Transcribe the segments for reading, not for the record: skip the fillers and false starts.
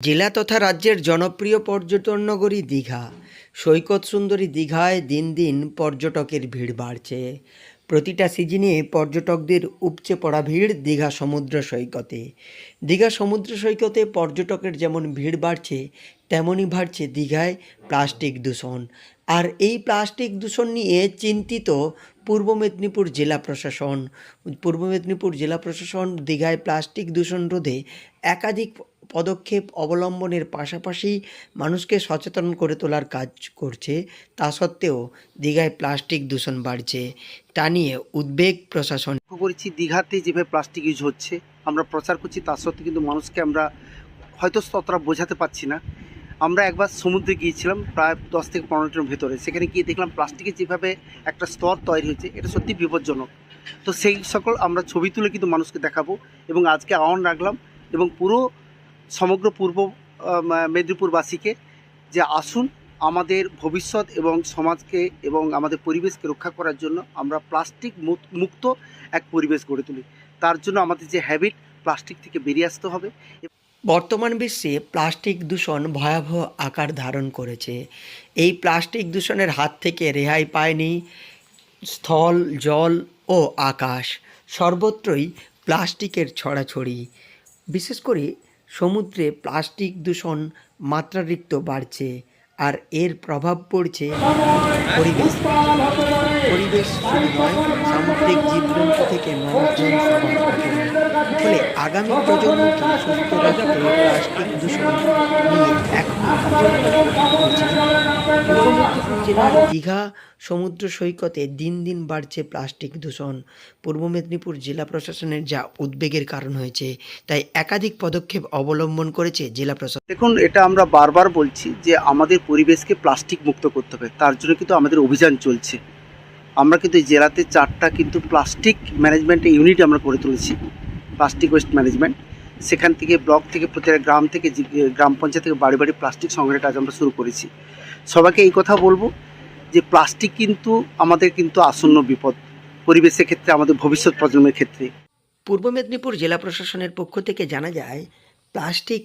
জেলা তথা রাজ্যের জনপ্রিয় পর্যটন নগরী দীঘা। সৈকত সুন্দরী দীঘায় দিন দিন পর্যটকের ভিড় বাড়ছে। প্রতিটা সিজনে পর্যটকদের উপচে পড়া ভিড় দীঘা সমুদ্র সৈকতে। দীঘা সমুদ্র সৈকতে পর্যটকের যেমন ভিড় বাড়ছে, তেমনই বাড়ছে দীঘায় প্লাস্টিক দূষণ। আর এই প্লাস্টিক দূষণ নিয়ে চিন্তিত পূর্ব মেদিনীপুর জেলা প্রশাসন। পূর্ব মেদিনীপুর জেলা প্রশাসন দীঘায় প্লাস্টিক দূষণ রোধে একাধিক পদক্ষেপ অবলম্বনের পাশাপাশি মানুষকে সচেতন করে তোলার কাজ করছে। তা সত্ত্বেও দীঘায় প্লাস্টিক দূষণ বাড়ছে, তা নিয়ে উদ্বেগ প্রশাসন। লক্ষ্য করেছি দীঘাতে যেভাবে প্লাস্টিক ইউজ হচ্ছে, আমরা প্রচার করছি, তার সত্ত্বেও কিন্তু মানুষকে আমরা হয়তো ততটা বোঝাতে পারছি না। আমরা একবার সমুদ্রে গিয়েছিলাম প্রায় 10 থেকে 15 মিনিটের ভেতরে, সেখানে গিয়ে দেখলাম প্লাস্টিকের যেভাবে একটা স্তর তৈরি হয়েছে, এটা সত্যি বিপজ্জনক। তো সেই সকল আমরা ছবি তুলে কিন্তু মানুষকে দেখাবো এবং আজকে আহ্বান রাখলাম এবং পুরো সমগ্র পূর্ব মেদিনীপুরবাসীকে যে আসুন আমাদের ভবিষ্যৎ এবং সমাজকে এবং আমাদের পরিবেশকে রক্ষা করার জন্য আমরা প্লাস্টিক মুক্ত এক পরিবেশ গড়ে তুলি। তার জন্য আমাদের যে হ্যাবিট, প্লাস্টিক থেকে বেরিয়ে আসতে হবে। বর্তমান বিশ্বে প্লাস্টিক দূষণ ভয়াবহ আকার ধারণ করেছে। এই প্লাস্টিক দূষণের হাত থেকে রেহাই পায়নি স্থল, জল ও আকাশ। সর্বত্রই প্লাস্টিকের ছড়াছড়ি। বিশেষ করে সমুদ্রে প্লাস্টিক দূষণ মাত্রাতিরিক্ত বাড়ছে, আর এর প্রভাব পড়ছে পরিবেশ। পরিবেশ শুধু নয়, সামুদ্রিক জীবজন্তু থেকে মানুষজন সবার উপরে। ফলে আগামী প্রজন্মকে সুস্থ রাখতে প্লাস্টিক দূষণ নিয়ে এখন পূর্ব মেদিনীপুর জেলার দীঘা সমুদ্র সৈকতে দিন দিন বাড়ছে প্লাস্টিক দূষণ। পূর্ব মেদিনীপুর জেলা প্রশাসনের যা উদ্বেগের কারণ হয়েছে, তাই একাধিক পদক্ষেপ অবলম্বন করেছে জেলা প্রশাসন। দেখুন, এটা আমরা বারবার বলছি যে আমাদের পরিবেশকে প্লাস্টিক মুক্ত করতে হবে, তার জন্য কিন্তু আমাদের অভিযান চলছে। আমরা কিন্তু এই জেলাতে 4টা কিন্তু প্লাস্টিক ম্যানেজমেন্ট ইউনিট আমরা করে তুলেছি, প্লাস্টিক ওয়েস্ট ম্যানেজমেন্ট। সেখান থেকে ব্লক থেকে প্রতিটা গ্রাম থেকে গ্রাম পঞ্চায়েত থেকে বাড়ি বাড়ি প্লাস্টিক সংগ্রহের কাজ আমরা শুরু করেছি। সবাইকে এই কথা বলবো যে প্লাস্টিক কিন্তু আমাদের কিন্তু আসন্ন বিপদ, পরিবেশের ক্ষেত্রে, আমাদের ভবিষ্যৎ প্রজন্মের ক্ষেত্রে। পূর্ব মেদিনীপুর জেলা প্রশাসনের পক্ষ থেকে জানা যায়, প্লাস্টিক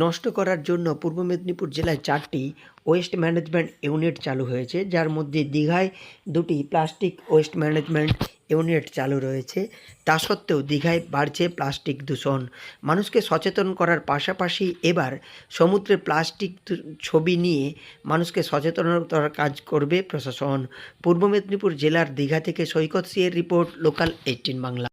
নষ্ট করার জন্য পূর্ব মেদিনীপুর জেলায় 4টি ওয়েস্ট ম্যানেজমেন্ট ইউনিট চালু হয়েছে, যার মধ্যে দীঘায় 2টি প্লাস্টিক ওয়েস্ট ম্যানেজমেন্ট ইউনিট চালু রয়েছে। তা সত্ত্বেও দীঘায় বাড়ছে প্লাস্টিক দূষণ। মানুষকে সচেতন করার পাশাপাশি এবার সমুদ্রে প্লাস্টিক ছবি নিয়ে মানুষকে সচেতনতার কাজ করবে প্রশাসন। পূর্ব মেদিনীপুর জেলার দীঘা থেকে সৈকত সিংয়ের রিপোর্ট, লোকাল 18 বাংলা।